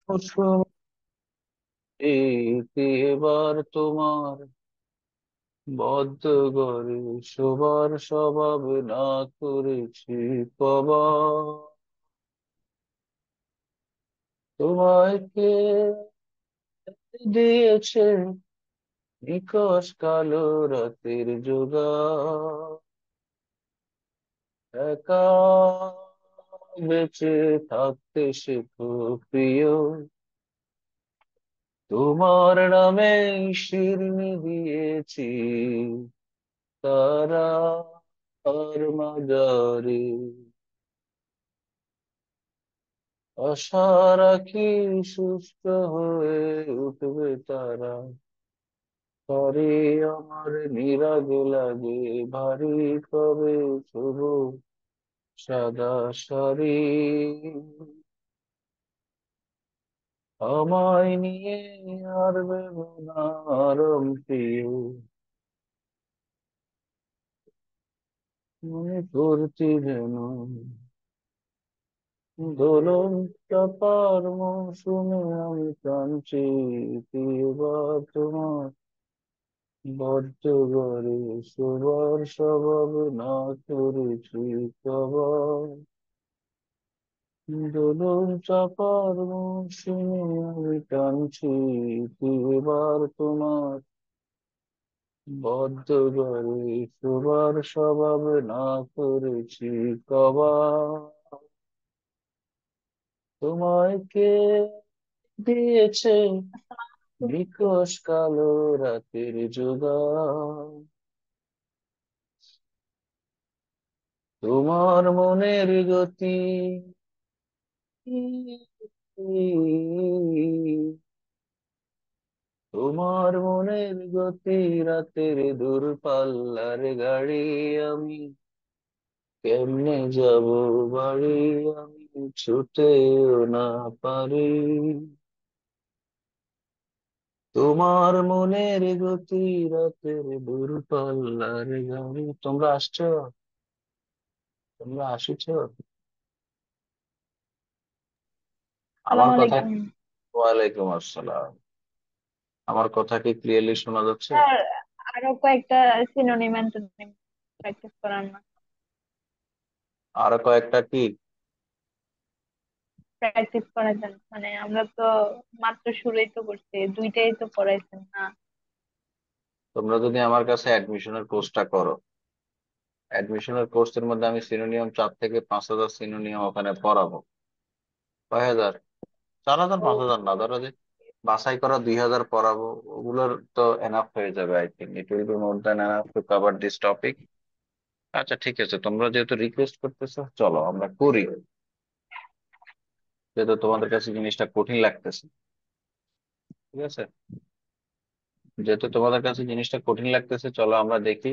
কুসুম এবার তোমার বদ্ধ গরে শোবার স্বভাব না করেছি কবা। তোমায় কে দিয়েছে নিকশ কালো রাতের যোগা, একা বেঁচে থাকতে শেখো প্রিয়। তোমার নামে শিরনি দিয়েছি তারা আর মাজারে, আশা রাখি সুস্থ হয়ে উঠবে তারা। পরে আমার নিরাগ লাগে ভারী কবে শুভ সাদা শাড়ি, আমায় নিয়ে আর ভেবো না আরম প্রিয়। মনে করছি যেন দোলন চাপার মৌসুমে আমি কাঁদছি এবার তোমার বড্ড ঘরে শোবার স্বভাব না করেছি কবার। দোলন চাপার মৌসুমে আমি টানছি এবার তোমার বদ্ধ ঘরে শোবার স্বভাব না করেছি কবার। তোমায় কে দিয়েছে নিকশ কালো রাতের জোগান, তোমার মনের গতি তোমার মনের গতি রাতের দূরপাল্লার গাড়ি, আমি কেমনে যাব বাড়ি, আমি ছুটেও না পারি। তোমার মনের গতি রাতের দূরপাল্লার গাড়ি। তোমরা আসছো? তোমরা আসিছো? আমার সালাম কথা, আলাইকুম। ওয়ালাইকুম আসসালাম। আমার কথা কি ক্লিয়ারলি শোনা যাচ্ছে? স্যার, আরো কয়েকটা সিনোনিম অ্যান্টোনিম প্র্যাকটিস করান না? আরো কয়েকটা কি? প্র্যাকটিস করাতেন মানে আমরা তো মাত্র শুরুই তো করছি, দুইটাই তো পড়াইছেন না। তোমরা যদি আমার কাছে অ্যাডমিশনের কোর্সটা করো, অ্যাডমিশনের কোর্সের মধ্যে আমি সিনোনিয়াম 4 থেকে 5 হাজার সিনোনিয়াম ওখানে পড়াবো। 6 হাজার, 4 হাজার, ও, 5 হাজার না, ধরো যে বাছাই করা 2 হাজার পড়াবো। ওগুলোর তো এনাফ হয়ে যাবে। I think it will be more than enough to cover this topic. আচ্ছা ঠিক আছে, তোমরা যেহেতু রিকোয়েস্ট করতেছো চলো আমরা করি। যেহেতু তোমাদের কাছে জিনিসটা কঠিন লাগতেছে, ঠিক আছে, যেহেতু তোমাদের কাছে জিনিসটা কঠিন লাগতেছে চলো আমরা দেখি।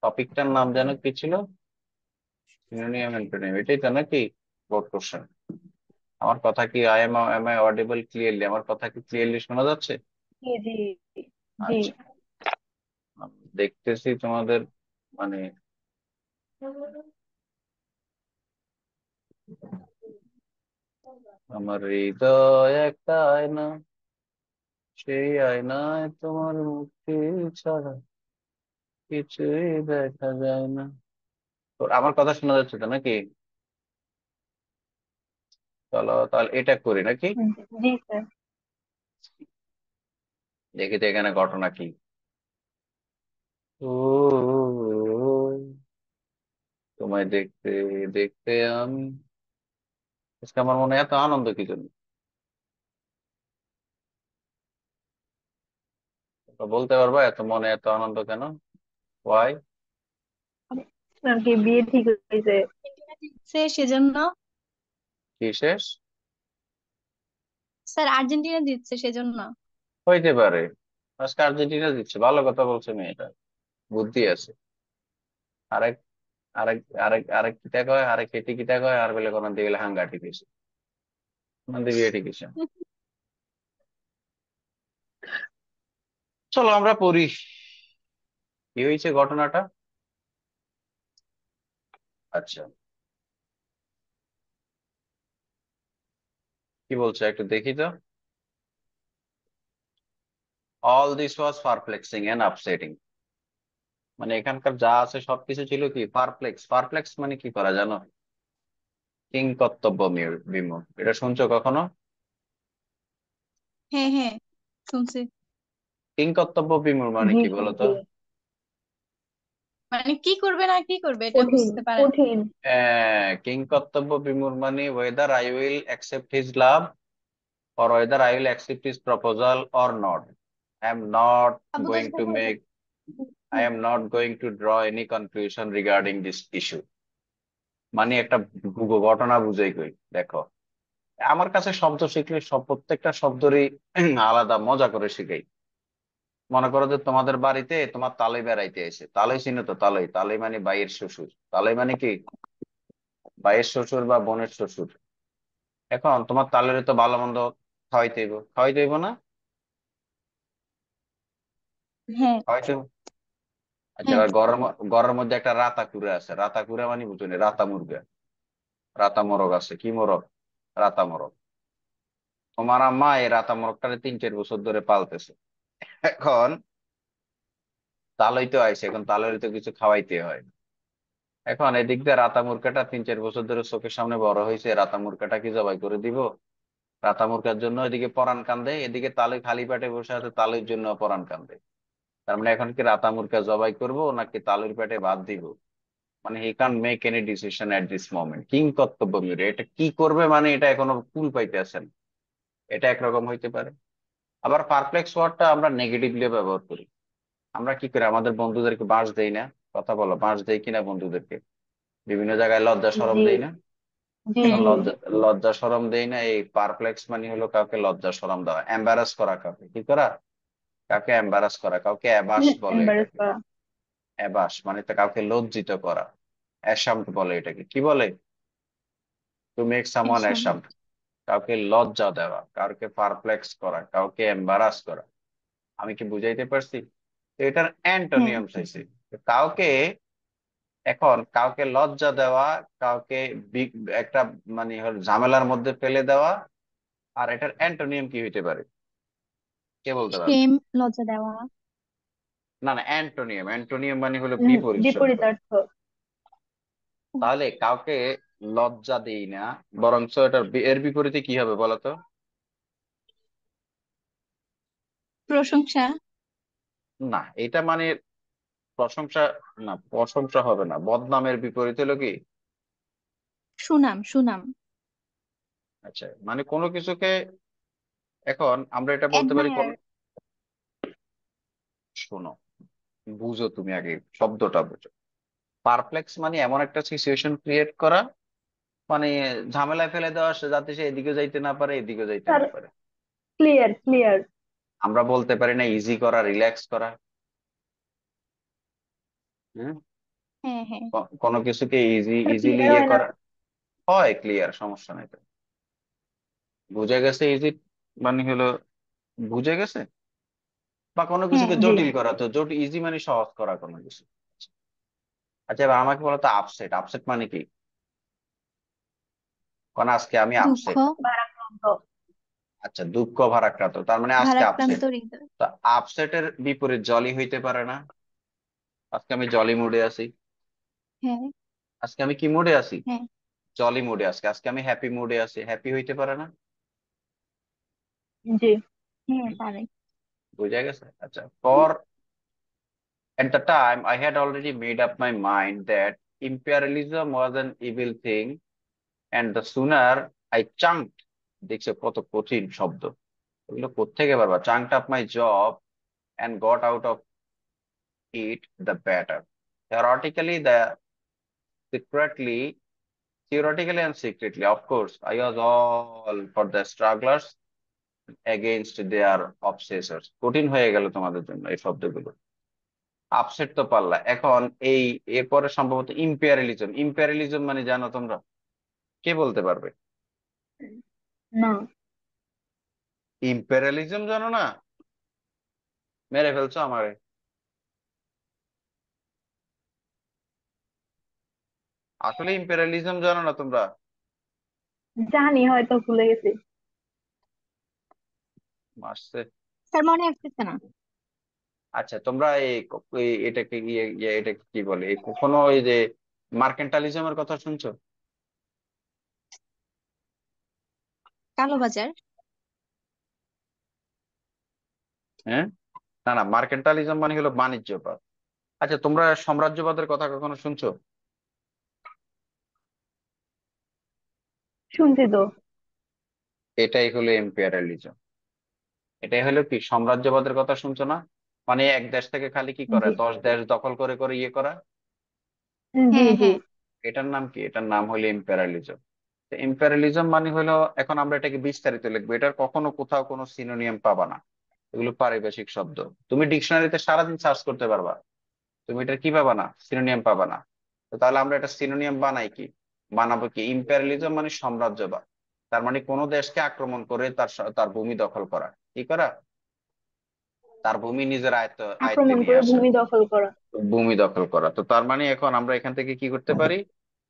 টপিকটার নাম যেন কি ছিল? সিনোনিয়াম অ্যান্টোনিম, এটাই তো নাকি বোর্ড কোশ্চেন? আমার কথা কি এম আই অডিবল ক্লিয়ারলি? আমার কথা কি ক্লিয়ারলি শোনা যাচ্ছে? জি জি জি। আচ্ছা, আমি দেখতেছি তোমাদের মানে আমার হৃদয় একটা আয়না, সেই আয়নায় তোমার মুক্তি ছাড়া কিছুই দেখা যায় না। তো আমার কথা শোনা যাচ্ছে তো নাকি? চলো তাহলে এটা করি নাকি? জি স্যার। দেখি তো এখানে ঘটনা কি। ও, তোমায় দেখতে দেখতে আমি, আজকে আমার মনে এত আনন্দ কি জন্য? তো বলতে পারবা এত মনে এত আনন্দ কেন? ওয়াই? আপনার কি বিয়ে ঠিক হয়েছে? দিচ্ছে সেজন্য। কি শেষ? স্যার আর্জেন্টিনা দিচ্ছে সেজন্য। হইতে পারে। আজকে আর্জেন্টিনা দিচ্ছে, ভালো কথা বলছে মেয়েটা, বুদ্ধি আছে। আরেক আরেক আরেক আরেক কিতা কয়, আরেক এটি কিতা কয়, আর বলে কোন দিকে গেলে হাঙ্গাটি দিছে, কোন দিকে এটি কিছু। চলো আমরা পড়ি, কি হয়েছে ঘটনাটা। আচ্ছা, কি বলছো একটু দেখি তো। All this was perplexing and upsetting. মানে এখানকার যা আছে সবকিছু ছিল কি পারপ্লেক্স। পারপ্লেক্স মানে কি করা জানো? কিং কর্তব্য বিমূঢ়। এটা শুনছো কখনো? হ্যাঁ হ্যাঁ, শুনছি। কিং কর্তব্য বিমূঢ় মানে জি কি বলতো? শুনছি। মানে কি করবে না কি করবে এটা কঠিন বুঝতে পারেন। কঠিন। কিং কর্তব্য বিমূঢ় মানে weather I will accept his love or whether I will accept his proposal or not. I am not Abu going to make, I am not going to draw any conclusion regarding this issue. মানে একটা ঘটনা বুঝাই কই দেখো। আমার কাছে শব্দ শিখলে সব প্রত্যেকটা শব্দেরই আলাদা মজা করে শিখাই। মনে করো যে তোমাদের বাড়িতে তোমার তালই বেড়াইতে এসে, তালই চিনো তো? তালই, তালই মানে ভাইয়ের শ্বশুর। তালই মানে কি ভাইয়ের শ্বশুর বা বোনের শ্বশুর। এখন তোমার তালের তো ভালো মন্দ খাওয়াইতে হইব না? হ্যাঁ খাওয়াইতে। আচ্ছা, হ্যাঁ। এবার ঘরের মধ্যে একটা রাতাকুড়া আছে। রাতাকুড়া মানে বুঝুনি? রাতা মুরগা, রাতা মোরগ আছে। কি মোরগ? রাতা মোরগ। তোমার আম্মা এই রাতা মোরগটারে 3-4 বছর ধরে পালতেছে। এখন তালই তো আইছে, এখন তালের তো কিছু খাওয়াইতে হয়। এখন এদিক দিয়ে রাতা মুরগাটা 3-4 বছর ধরে চোখের সামনে বড় হয়েছে, রাতা মুরগাটা কি জবাই করে দিব? রাতা মুরগার জন্য এদিকে পরাণ কান্দে, এদিকে তালে খালি পেটে বসে আছে, তালের জন্য পরাণ কান্দে। তার মানে এখন কি রাতা মুরগা জবাই করব নাকি তালের পেটে ভাত দিব? মানে হি Kant make any decision at this moment. King কর্তব্য মিরে এটা কি করবে মানে এটা এখনো কুল পাইতেছেন। এটা একরকম হইতে পারে। আবার পারপ্লেক্স ওয়ার্ডটা আমরা নেগেটিভলি ব্যবহার করি। আমরা কি করি আমাদের বন্ধুদেরকে বাঁশ দেই না? কথা বলো, বাঁশ দেই কিনা বন্ধুদেরকে? বিভিন্ন জায়গায় লজ্জা শরম জি দেই না? জি হ্যাঁ এখন জি। লজ্জা লজ্জা শরম দেই না। এই পারপ্লেক্স মানে হলো কাউকে লজ্জা শরম দেওয়া, এম্বারাস করা। কাউকে কি করা? কাউকে এম্বারাস করা, কাউকে অ্যাবাস বলে এম্বারেস এটাকে। করা। অ্যাবাস মানে তো কাউকে লজ্জিত করা। অ্যাসাম্ড বলে এটাকে। কি বলে? টু মেক সামওয়ান এসব। অ্যাসাম্ড। কাউকে লজ্জা দেওয়া, কাউকে পারপ্লেক্স করা, কাউকে এম্বারাস করা। আমি কি বুঝাইতে পারছি? তো এটার হ্যাঁ। অ্যান্টোনিয়াম চাইছি। তো কাউকে, এখন কাউকে লজ্জা দেওয়া, কাউকে একটা মানে হলো ঝামেলার মধ্যে ফেলে দেওয়া। আর এটার অ্যান্টোনিয়াম কি হইতে পারে? কে বলতে পারবে? সেম, লজ্জা দেওয়া। না না, অ্যান্টোনিয়াম। অ্যান্টোনিয়াম মানে হলো বিপরীত শব্দ। বিপরীতার্থ। তাহলে কাউকে লজ্জা দেই না, বরঞ্চ এটার এর বিপরীতে কি হবে বলতো? প্রশংসা। না, এটা মানে প্রশংসা। না, প্রশংসা হবে না। বদনামের বিপরীত হলো কি? সুনাম সুনাম। আচ্ছা, মানে কোনো কিছুকে, এখন আমরা এটা বলতে পারি কোন, অ্যাডমায়ার। শোনো, বুঝো তুমি আগে শব্দটা বুঝো। পারপ্লেক্স মানে এমন একটা সিচুয়েশন ক্রিয়েট করা, মানে ঝামেলায় ফেলে দেওয়া, যাতে সে এদিকে যাইতে না পারে, এদিকে যাইতে স্যার, না পারে। Clear clear. আমরা বলতে পারি না ইজি করা, রিল্যাক্স করা। হ্যাঁ, হ্যাঁ হ্যাঁ। কোনো কিছুকে ইজিলি ক্লিয়ার ইয়ে হয় না। করা। হয় ক্লিয়ার, সমস্যা নাই তো। বুঝে গেছে ইজি মানে হলো বুঝে গেছে। বা কোনো হ্যাঁ কিছুকে জি। জটিল করা, তো জটিল ইজি মানে সহজ করা কোনো কিছু। আচ্ছা, এবার আমাকে বলো তো আপসেট। আপসেট মানে কি? কারণ আজকে আমি দুঃখ। আপসেট। ভারাক্রান্ত। আচ্ছা, দুঃখ ভারাক্রান্ত, তার মানে আজকে আপসেট। ভারাক্রান্ত হৃদয়। তো আপসেটের বিপরীত জলি হইতে পারে না? আজকে আমি জলি মুডে আছি। হ্যাঁ আজকে আমি কি মুডে আছি? হ্যাঁ। জলি মুডে। আজকে আজকে আমি হ্যাপি মুডে আছি। হ্যাপি হইতে পারে না? জি। হ্যাঁ পারে। বুঝা গেছে? আচ্ছা, for at the time I had already made up my mind that imperialism was an evil thing, and the sooner I chunked, দেখছো কত কঠিন শব্দ এগুলো, কোত্থেকে পারবা? chunked up my job and got out of it, the better. Theoretically, secretly, theoretically and secretly, of course, I was all for the strugglers against their obsessors. কঠিন হয়ে গেল তোমাদের জন্য এই শব্দগুলো। আপসেট তো পারলা। এখন এই এরপরে সম্ভবত ইম্পেরিয়ালিজম। ইম্পেরিয়ালিজম মানে জানো তোমরা? কে বলতে পারবে? না। ইম্পেরিয়ালিজম জানো না? মেরে ফেলছো আমারে। আসলে ইম্পেরিয়ালিজম জানো না তোমরা? জানি, হয়তো ভুলে গেছি। মারছে। স্যার মনে আসতেছে না। আচ্ছা, তোমরা এটাকে এটাকে কি বলে, কখনো ওই যে মার্কেন্টালিজমের কথা শুনছো? কালোবাজার। হ্যাঁ, না না, মার্কেন্টালিজম মানে হলো বাণিজ্যবাদ। আচ্ছা, তোমরা সাম্রাজ্যবাদের কথা কখনো শুনছো? শুনছি তো। এটাই হলো এম্পিয়ারিয়ালিজম। এটাই হলো কি, সাম্রাজ্যবাদের কথা শুনছো না? মানে এক দেশ থেকে খালি কি করে, জি 10 দেশ দখল করে করে ইয়ে করা। জি হ্যাঁ জি। হ্যাঁ। এটার নাম কি? এটার নাম হলো এম্পিয়ারিয়ালিজম। এম্পিয়ারিয়ালিজম মানে হলো, এখন আমরা এটাকে বিস্তারিত লিখবো, এটার কখনো কোথাও কোনো সিনোনিয়াম পাবা না। এগুলো পারিভাষিক শব্দ। তুমি ডিকশনারিতে সারাদিন সার্চ করতে পারবা, তুমি এটা কি পাবা না, সিনোনিয়াম পাবা না। তো তাহলে আমরা এটা সিনোনিয়াম বানাই কি, বানাবো কি? ইম্পেরিয়ালিজম মানে সাম্রাজ্যবাদ। তার মানে কোনো দেশকে আক্রমণ করে তার ভূমি দখল করা। কি করা? তার ভূমি নিজের আয়ত্তে আক্রমণ নিয়ে করে আসা। ভূমি দখল করা। ভূমি দখল করা। তো তার মানে এখন আমরা এখান থেকে কি করতে পারি,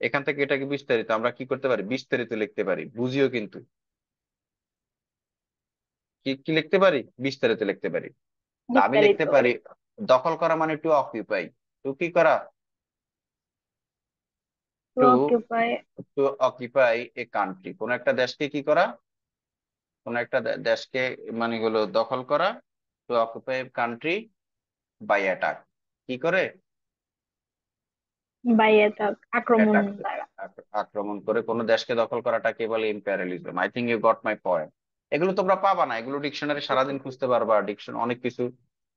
এখান থেকে এটাকে বিস্তারিত আমরা কি করতে পারি, বিস্তারিত লিখতে পারি, বুঝিও কিন্তু। কি কি লিখতে পারি? বিস্তারিত লিখতে পারি। তা আমি লিখতে বিস্তারিত। পারি, দখল করা মানে টু অকুপাই। টু কি করা? To to occupy. To occupy a country, কোন একটা দেশকে কি করা, কোন একটা দেশকে মানে হলো দখল করা। To occupy country by attack. কি করে? বাই অ্যাটাক, আক্রমণ অ্যাটাক, দ্বারা। আক্রমণ করে কোনো দেশকে দখল করাটাকে বলে imperialism. I think you got my point. এগুলো তোমরা পাবা না, এগুলো ডিকশনারি সারাদিন খুঁজতে পারবা, ডিকশন অনেক কিছু।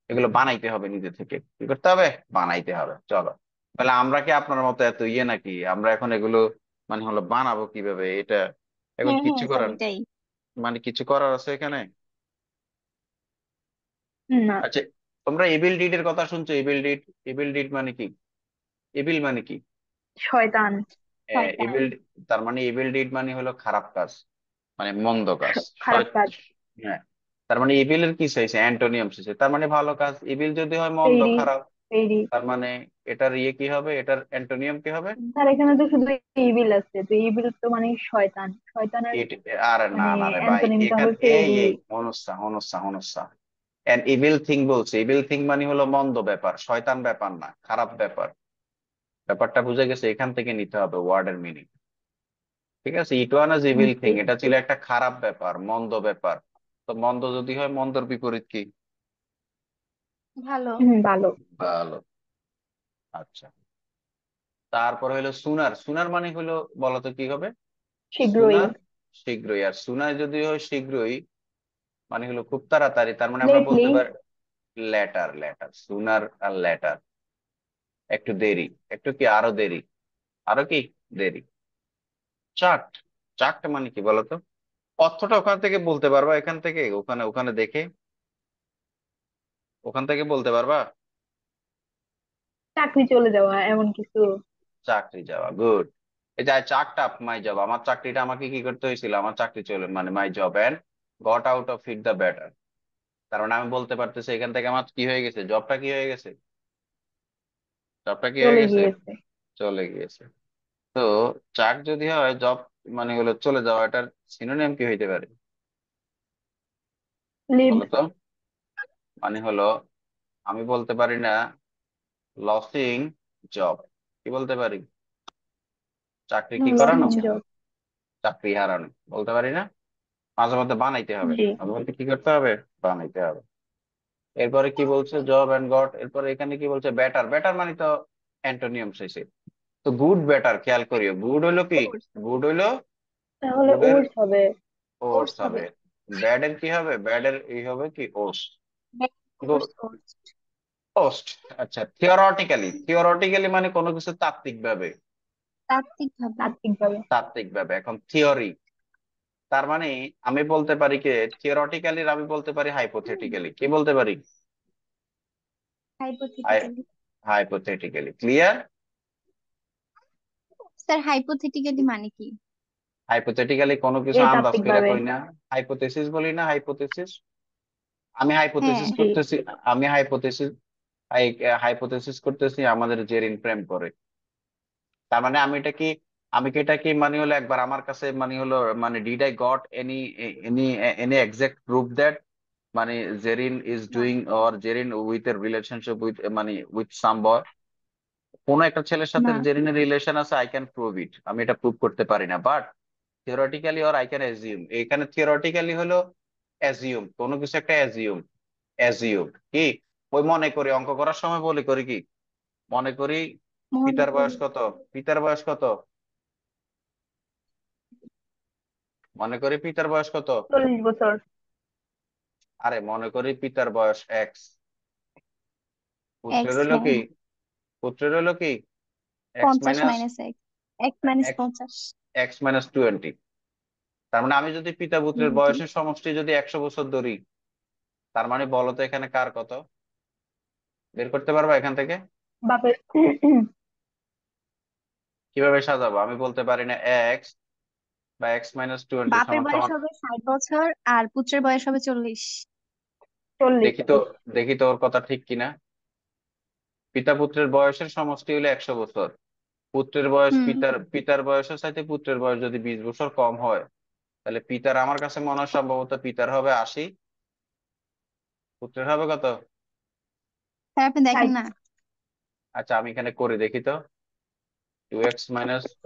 এগুলো বানাইতে হবে নিজে থেকে। কি করতে হবে? বানাইতে হবে। চলো, তাহলে আমরা কি আপনার মতো এত ইয়ে নাকি, আমরা এখন এগুলো মানে হলো বানাবো কিভাবে এটা, এখন হ্যাঁ হ্যাঁ কিছু স্যার করার, এটাই। মানে কিছু করার আছে এখানে? না। আচ্ছা, তোমরা ইভিল ডিড এর কথা শুনছো? ইভিল ডিড, ইভিল ডিড মানে কি? ইভিল মানে কি? শয়তান। শয়তান। ইভিল, তার মানে ইভিল ডিড মানে হলো খারাপ কাজ, মানে মন্দ কাজ। খারাপ কাজ। হ্যাঁ, তার মানে ইভিল এর কি চাইছে, অ্যান্টোনিয়াম চাইছে, তার মানে ভালো কাজ। ইভিল যদি হয় মন্দ, পেইরি। খারাপ, পেইরি। তার মানে এটার ইয়ে কি হবে, এটার অ্যান্টোনিয়াম কি হবে? তার এখানে তো শুধু ইভিল আছে, তো ইভিল তো মানে শয়তান, শয়তানের এট- আরে না মানে না রে ভাই, অ্যান্টোনিমটা এখানে হবে এই পেইরি। এই হনুস্সা হনুস্সা হনুস্সা, এন ইভিল থিং বলছে। ইভিল থিং মানে হলো মন্দ ব্যাপার, শয়তান ব্যাপার না, খারাপ ব্যাপার। ব্যাপারটা বুঝে গেছে? এখান থেকে নিতে হবে ওয়ার্ডের মিনিং। ঠিক আছে, ইট ওয়ান ইজ ইভিল থিং, জি। এটা ছিল একটা খারাপ ব্যাপার, মন্দ ব্যাপার। তো মন্দ যদি হয়, মন্দর বিপরীত কি? ভালো। ভালো। ভালো। আচ্ছা, তারপর হলো সুনার। সুনার মানে হলো, বলতো কি হবে? শীঘ্রই। সুনার, শীঘ্রই। আর সুনার যদি হয় শীঘ্রই, মানে হলো খুব তাড়াতাড়ি, তার মানে আমরা লেটলি। বলতে পারি লেটার। লেটার, সুনার আর লেটার, একটু দেরি, একটু কি আরো দেরি, আরো কি দেরি। চাট, চাকটা মানে কি বলতো? অর্থটা ওখান থেকে বলতে পারবা, এখান থেকে ওখানে, ওখানে দেখে, ওখান থেকে বলতে পারবা। চাকরি চলে যাওয়া এমন কিছু। চাকরি যাওয়া, গুড। এই যে চাকটা, মাই জব, আমার চাকরিটা আমাকে কি করতে হয়েছিল, আমার চাকরি চলে মানে my job and got out of it the better. তার মানে আমি বলতে পারতেছি এখান থেকে আমার কি হয়ে গেছে, জবটা কি হয়ে গেছে, জবটা কি হয়ে চলে গেছে, গিয়েছে। চলে গিয়েছে। তো চাক যদি হয় জব, মানে হলো চলে যাওয়া, এটার সিনোনিম কি হইতে পারে লিভ। বলো তো? মানে হলো, আমি বলতে পারি না লসিং জব, কি বলতে পারি? চাকরি কি লসিং করানো, জব। চাকরি হারানো বলতে পারি না। মাঝে মধ্যে বানাইতে হবে, জি। মাঝে মধ্যে কি করতে হবে, বানাইতে হবে। এরপরে কি বলছে, জব এন্ড গট, এরপরে এখানে কি বলছে, বেটার। বেটার মানে তো অ্যান্টোনিয়াম শেষে। তো গুড বেটার, খেয়াল করিও, গুড হইলো কি, কোর্স। গুড হইলো, তাহলে গুডের ওর্স হবে। ওর্স কোর্স হবে। হবে। ব্যাড এর কি হবে, ব্যাড এর এই হবে কি, ওর্স। Course course. ওস্ট। আচ্ছা, থিওরটিক্যালি, থিওরটিক্যালি মানে কোনো কিছু তাত্ত্বিক ভাবে, তাত্ত্বিক ভাবে। তাত্ত্বিক ভাবে। তাত্ত্বিক ভাবে। এখন থিওরি, তার মানে আমি বলতে পারি কি, থিওরটিক্যালি আমি বলতে পারি হাইপোথেটিক্যালি, কি বলতে পারি, hypothetically. Hypothetically. Clear? Sir hypothetically মানে কি? হাইপোথেটিক্যালি কোনো কিছু এই আন্দাজ তাত্ত্বিক করে ভাবে। কই না। হাইপোথেসিস বলি না, হাইপোথেসিস। আমি হ্যাঁ। হাইপোথেসিস জি। করতেছি, আমি হাইপোথেসিস, হাইপোথেসিস করতেছি আমাদের জেরিন ফ্রেম করে। তার মানে আমি এটা কি, আমি কি এটা কি মানে হলো একবার আমার কাছে মানে হলো, মানে did I got any any any exact proof that মানে জেরিন ইজ না। ডুইং অর জেরিন উইথ এর রিলেশনশিপ উইথ মানে উইথ সাম বয়, কোন একটা ছেলের সাথে না। জেরিনের রিলেশন আছে, আই ক্যান প্রুভ ইট, আমি এটা প্রুভ করতে পারি না, but theoretically or I can assume. এখানে থিওরিটিক্যালি হলো অ্যাজিউম, কোনো কিছু একটা অ্যাজিউম, অ্যাজিউম কি, ওই মনে করি অঙ্ক করার সময় বলি করি কি, মনে করি মনে পিতার করি। বয়স কত, পিতার বয়স কত, মনে করি পিতার বয়স কত, 40 বছর। আরে মনে করি পিতার বয়স এক্স, পুত্রের এক্স, হলো হ্যাঁ। কি, পুত্রের হলো কি x 50 minus minus x. X minus x 50। X minus 20। তার মানে আমি যদি পিতা পুত্রের জি। বয়সের সমষ্টি যদি 100 বছর ধরি, তার মানে বলো তো এখানে কার কত, বের করতে পারবা এখান থেকে? বাপের। কিভাবে সাজাবো, আমি বলতে পারি না এক্স বা এক্স মাইনাস 20 বাপের সমান বয়স সমান, হবে 60 বছর আর পুত্রের বয়স হবে 40। 40। দেখি তো, দেখি তো ওর কথা ঠিক কিনা। পিতা পুত্রের বয়সের সমষ্টি হলো 100 বছর, পুত্রের বয়স হুম। পিতার পিতার বয়সের সাথে পুত্রের বয়স যদি 20 বছর কম হয়, তাহলে পিতার, আমার কাছে মনে হয় সম্ভবত পিতার হবে 80, পুত্রের হবে কত? তাই আপনি দেখেন 60। না। আচ্ছা আমি এখানে করে দেখি তো, 2x -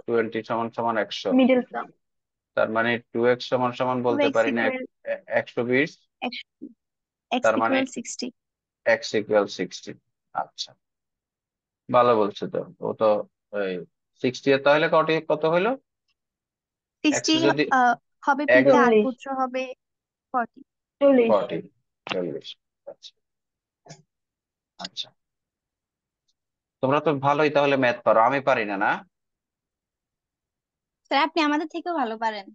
20 সমান সমান 100, মিডল টার্ম। তার মানে 2x সমান সমান তবে বলতে এক্স পারি না ইকুয়াল 120, এক্স তার মানে ইকুয়াল 60। x = 60। আচ্ছা, ভালো বলছো তো, ও তো ওই 60 এর তাহলে কত কত হলো, এক্স 60 যদি হবে এক, পিতা আর 40। পুত্র হবে 40। 40। 40 40। আচ্ছা আচ্ছা, তোমরা তো ভালোই তাহলে ম্যাথ পারো, আমি পারি না না। স্যার আপনি আমাদের থেকেও ভালো পারেন।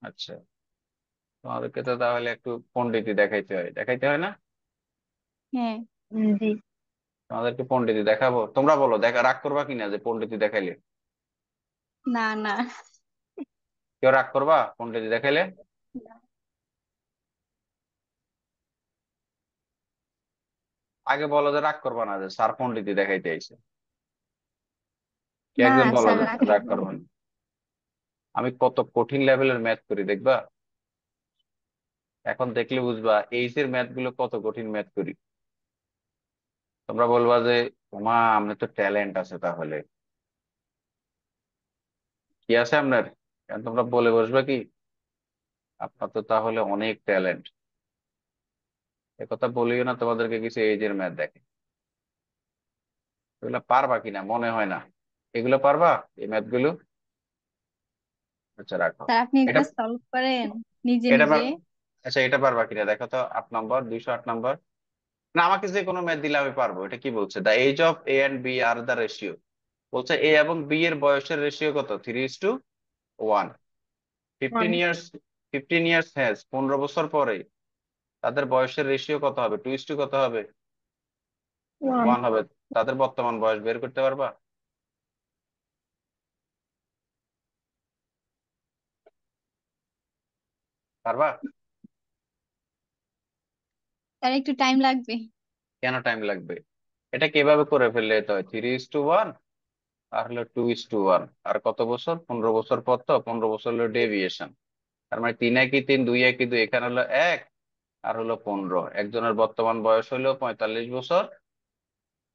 আচ্ছা, তোমাদেরকে তো তাহলে একটু পণ্ডিতি দেখাইতে হয়, দেখাইতে হয় না? হ্যাঁ। জি। তোমাদেরকে পণ্ডিতি দেখাবো, তোমরা বলো দেখা, রাগ করবা কিনা যে পণ্ডিতি দেখাইলে? না, না। কেউ রাগ করবা পণ্ডিতি দেখাইলে? আগে বলো যে রাগ করবা না, যে স্যার পণ্ডিতি দেখাইতে আইছে, কে না একজন বলো স্যার যে রাগ রাগ করবো না। করবেন। আমি কত কঠিন লেভেলের ম্যাথ করি দেখবা, এখন দেখলে বুঝবা এইচ এর ম্যাথ গুলো কত কঠিন ম্যাথ করি। তোমরা বলবা যে মা আপনার তো ট্যালেন্ট আছে, তাহলে কি আছে আপনার, কারণ তোমরা বলে বসবে কি আপনার তো তাহলে অনেক ট্যালেন্ট। কথা বলিও না তোমাদেরকে কিছু এইচ এর ম্যাথ দেখে, এগুলো পারবা কিনা মনে হয় না, এগুলো পারবা এই ম্যাথ গুলো? আচ্ছা রাখো। স্যার আপনি এটা এগুলো সলভ করেন নিজে এটা নিজে? আচ্ছা এটা পারবা কিনা দেখো তো, 8 নম্বর, 208 নম্বর। না আমাকে যে কোনো ম্যাথ দিলে আমি পারবো, এটা কি বলছে, the age of A and B are the ratio, বলছে এ এবং বি এর বয়সের রেশিও কত, 3:1। 15 ইয়ার্স, 15 ইয়ার্স হ্যাজ, 15 বছর পরে তাদের বয়সের রেশিও কত হবে, 2:, কত হবে, 1। 1 হবে। তাদের বর্তমান বয়স বের করতে পারবা? পারবা? স্যার একটু টাইম লাগবে। কেন টাইম লাগবে, এটা কিভাবে করে ফেললে তো হয়, 3:1 আর হলো 2:1, আর কত বছর, 15 বছর পর, তো 15 বছর হলো ডেভিয়েশন, তার মানে 3 একই 3, 2 একই 2, এখানে হলো 1 আর হলো 15, একজনের বর্তমান বয়স হলো 45 বছর,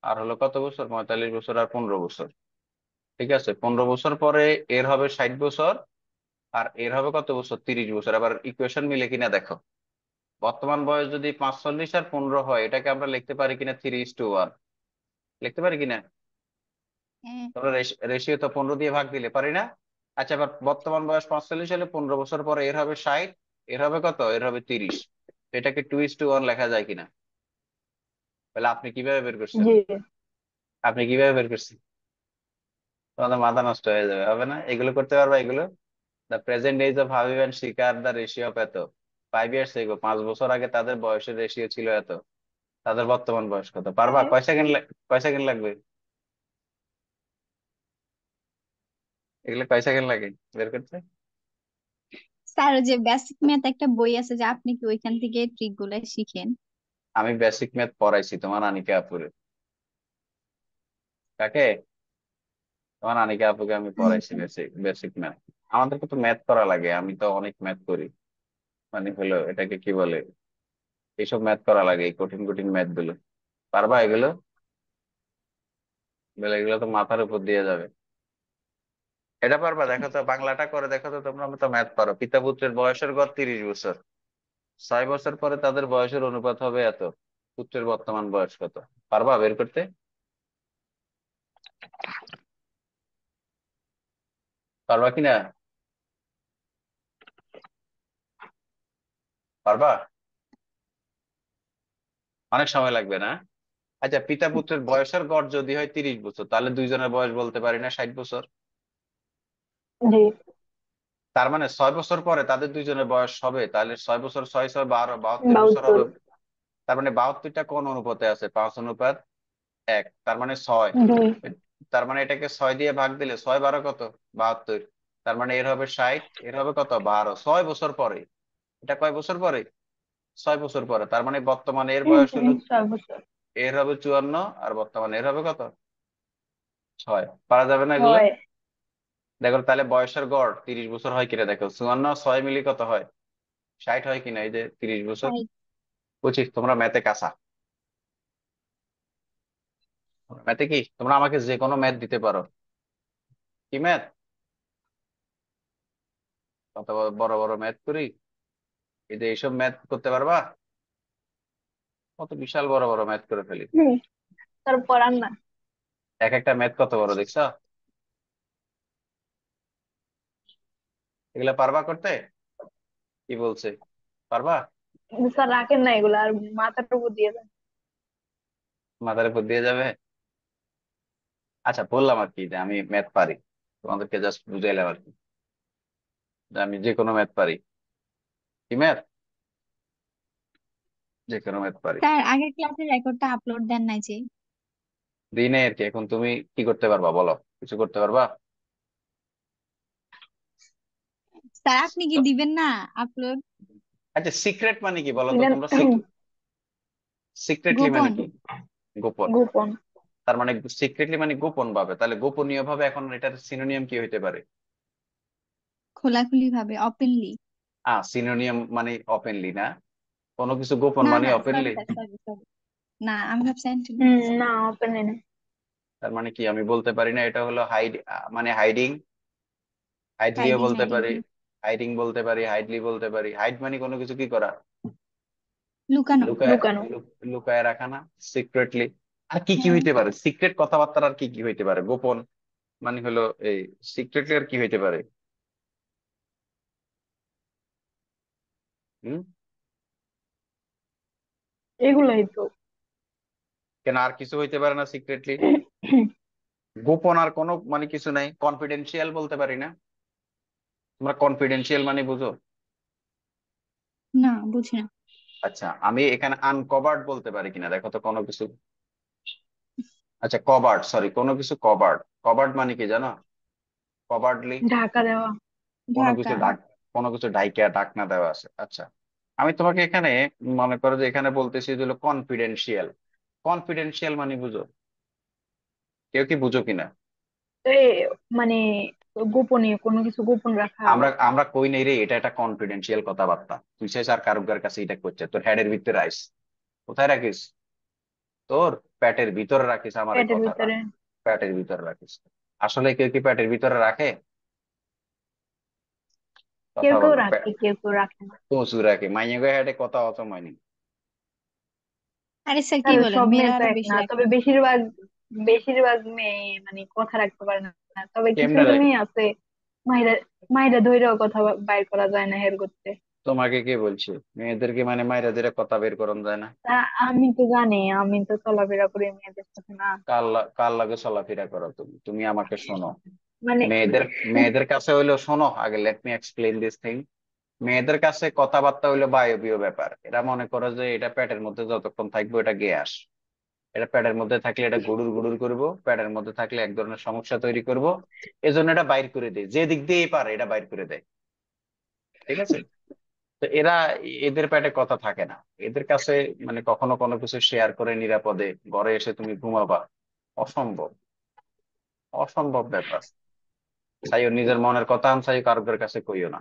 আর হলো কত বছর, 45 বছর আর 15 বছর। ঠিক আছে, 15 বছর পরে এর হবে 60 বছর, আর এর হবে কত বছর, 30 বছর। আবার ইকুয়েশন মিলে কিনা দেখো, বর্তমান বয়স যদি 45 আর 15 হয়, এটাকে আমরা লিখতে পারি কিনা 3:1, লিখতে পারি কিনা? হ্যাঁ। তোমরা রেশিও তো 15 দিয়ে ভাগ দিলে পারি না? আচ্ছা এবার বর্তমান বয়স 45 হলে 15 বছর পরে এর হবে 60, এর হবে কত, এর হবে 30, এটাকে 2:1 লেখা যায় কিনা? তাহলে আপনি কিভাবে বের করছেন, জি। আপনি কিভাবে বের করছেন? তোমাদের মাথা নষ্ট হয়ে যাবে, হবে না এগুলো করতে পারবা এগুলো? The present age of Habib and Shikar the ratio of এত, 5 ইয়ার্স এগো, 5 বছর আগে তাদের বয়সের রেশিও ছিল এত, তাদের বর্তমান বয়স কত, পারবা? হ্যাঁ। কয় সেকেন্ড, কয় সেকেন্ড লাগবে, এগুলো কয় সেকেন্ড লাগে বের করতে? স্যার ওই যে বেসিক ম্যাথ একটা বই আছে, যে আপনি কি ওইখান থেকে ট্রিক গুলো শিখেন? আমি বেসিক ম্যাথ পড়াইছি তোমার আনিকা আপুরে। কাকে? তোমার আনিকা আপুকে আমি পড়াইছি বেসিক বেসিক ম্যাথ। আমাদেরকে তো ম্যাথ করা লাগে, আমি তো অনেক ম্যাথ করি, মানে হলো এটাকে কি বলে, এইসব ম্যাথ করা লাগে, এই কঠিন কঠিন ম্যাথ গুলো পারবা এগুলো? বলে এগুলো তো মাথার উপর দিয়ে যাবে। এটা পারবা? দেখো তো, বাংলাটা করে দেখো তো, তোমরা তো ম্যাথ পারো। পিতা পুত্রের বয়সের গড় 30 বছর, 6 বছর পরে তাদের বয়সের অনুপাত হবে এত, পুত্রের বর্তমান বয়স কত? পারবা বের করতে? পারবা কিনা? পারবা? অনেক সময় লাগবে না? আচ্ছা, পিতা পুত্রের বয়সের গড় যদি হয় 30 বছর, তাহলে দুইজনের বয়স বলতে পারি না 60 বছর? জি। তার মানে 6 বছর পরে তাদের দুইজনের বয়স হবে, তাহলে 6 বছর 6 6 12, 72 বছর 72। হবে। তার মানে 72টা কোন অনুপাতে আছে? 5:1। তার মানে 6। 2। তার মানে এটাকে 6 দিয়ে ভাগ দিলে 6 12 কত? 72। তার মানে এর হবে 60, এর হবে কত? 12। 6 বছর পরে। এটা কয় বছর পরে? 6 বছর পরে। তার মানে বর্তমানে এর বয়স হলো, 6 বছর। এর হবে 54, আর বর্তমানে এর হবে কত? 6। পারা যাবে না এগুলো? হয়। দেখো তাহলে বয়সের গড় 30 বছর হয় কিনা দেখো, 54 6 মিলি কত হয়? 60 হয় কিনা? এই যে 30 বছর। তাই। বুঝছি তোমরা ম্যাথে কাঁচা। ম্যাথে কি তোমরা আমাকে যে কোনো ম্যাথ দিতে পারো। কি ম্যাথ? কত বড় বড় ম্যাথ করি, এই যে এইসব ম্যাথ করতে পারবা? কত বিশাল বড় বড় ম্যাথ করে ফেলি। হুম, তারপর আর না। এক একটা ম্যাথ কত বড় দেখছো? এগুলা পারবা করতে? কি বলছে, পারবা? স্যার রাখেন না এগুলো আর, মাথার উপর দিয়ে দেন। মাথার উপর দিয়ে যাবে? আচ্ছা, বললাম আর কি যে আমি ম্যাথ পারি, তোমাদেরকে জাস্ট বুঝাইলাম আর কি, যে আমি যে কোনো ম্যাথ পারি। কি ম্যাথ? যে কোনো ম্যাথ পারি। স্যার আগের ক্লাসের রেকর্ডটা আপলোড দেন নাই যে। দিই নাই আর কি। এখন তুমি কি করতে পারবা বলো, কিছু করতে পারবা? স্যার আপনি কি দিবেন না আপলোড? আচ্ছা, সিক্রেট মানে কি বলো তো দিলেন। তোমরা? সিক্রেটলি মানে গোপন। কি? গোপন। গোপন। তার মানে সিক্রেটলি মানে গোপন ভাবে, তাহলে গোপনীয় ভাবে এখন এটার সিনোনিয়াম কি হইতে পারে? খোলাখুলি ভাবে, ওপেনলি। সিনোনিয়াম মানে ওপেনলি না? কোনো কিছু গোপন না মানে না, openly? Sorry sir, sorry sorry. না, আমি ভাবছি অ্যান্টোনিম। না, ওপেন না। তার মানে কি আমি বলতে পারি না এটা হলো হাইড, মানে হাইডিং? হাইডলিও হাইডিং, বলতে হাইডিং। পারি, হাইডিং বলতে পারি, হাইডলি বলতে পারি। হাইড মানে কোনো কিছু কি করা, লুকানো। লুকায়, লুকানো। লুকায় রাখা না? সিক্রেটলি। আর কি কি হ্যাঁ। হইতে পারে সিক্রেট কথাবার্তার? আর কি কি হইতে পারে গোপন মানে হলো এই, সিক্রেটলি আর কি হইতে পারে? হম? এগুলাই তো। কেন আর কিছু হইতে পারে না সিক্রেটলি? গোপন আর কোনো মানে কিছু নাই? কনফিডেন্সিয়াল বলতে পারি না? তোমরা কনফিডেন্সিয়াল মানে বুঝো? না, বুঝি না। আচ্ছা, আমি এখানে আনকভার্ড বলতে পারি কিনা দেখো তো কোনো কিছু। আচ্ছা, কভার্ড, সরি, কোনো কিছু কভার্ড। কভার্ড মানে কি জানো? কভার্ডলি, ঢাকা দেওয়া। কোনো কিছু ঢাকা। কোনো কিছু ডাইকা ডাকনা দেওয়া আছে। আচ্ছা, আমি তোমাকে এখানে মনে করো যে এখানে বলতেছি যে হলো কনফিডেন্সিয়াল। কনফিডেন্সিয়াল মানে বুঝো? কেউ কি বুঝো কিনা? এ মানে গোপনীয় কোনো কিছু গোপন রাখা। আমরা আমরা কই নেই রে, এটা একটা কনফিডেন্সিয়াল কথাবার্তা। তুই চাইছ আর কারোর কাছে এটা করছে, তোর হেডের ভিতরে আইস। কোথায় রাখিস? তোর পেটের ভিতরে রাখিস আমার এই পেটের কথাটা। ভিতরে। পেটের ভিতরে রাখিস। আসলে কেউ কি পেটের ভিতরে রাখে? কেউ কথা কেউ বলো। রাখে, কেউ কেউ রাখে না। প্রচুর রাখে, মাইয়া গো হেডে কথা অত মাইনি। আরে স্যার কি আর বলেন, সব মেয়েরা মেয়ে তো আরো এক বেশি না, রাখে। তবে বেশিরভাগ বেশিরভাগ মেয়ে মানে কথা রাখতে পারে না। তবে কিছু কেমনে কিছু রাখে? মেয়ে আছে, মাইরা মাইরা ধইরাও কথা বাইর করা যায় না হের করতে। তোমাকে কে বলছে মেয়েদেরকে মানে মাইরা দিলে কথা বের করানো যায় না? তা আমি তো জানি, আমি তো চলাফেরা করি মেয়েদের সাথে না। কার লাগে চলাফেরা করো তুমি? তুমি আমাকে শোনো। মানে মেয়েদের মেয়েদের কাছে হইলো, শোনো আগে, let me explain this thing. মেয়েদের কাছে কথাবার্তা হইলো বায়বীয় ব্যাপার। এরা মনে করো যে এটা পেটের মধ্যে যতক্ষণ থাকবে এটা গ্যাস। এটা পেটের মধ্যে থাকলে এটা গুড়ুর গুড়ুর করব, পেটের মধ্যে থাকলে এক ধরনের সমস্যা তৈরি করব। এজন্য এটা বাইর করে দেয়, যে দিক দিয়ে পারে এটা বাইর করে দেয়। ঠিক আছে? তো এরা, এদের পেটে কথা থাকে না। এদের কাছে মানে কখনো কোনো কিছু শেয়ার করে নিরাপদে ঘরে এসে তুমি ঘুমাবা, অসম্ভব। অসম্ভব ব্যাপার। তাই ও নিজের মনের কথা আমি চাই কারোর কাছে কইও না।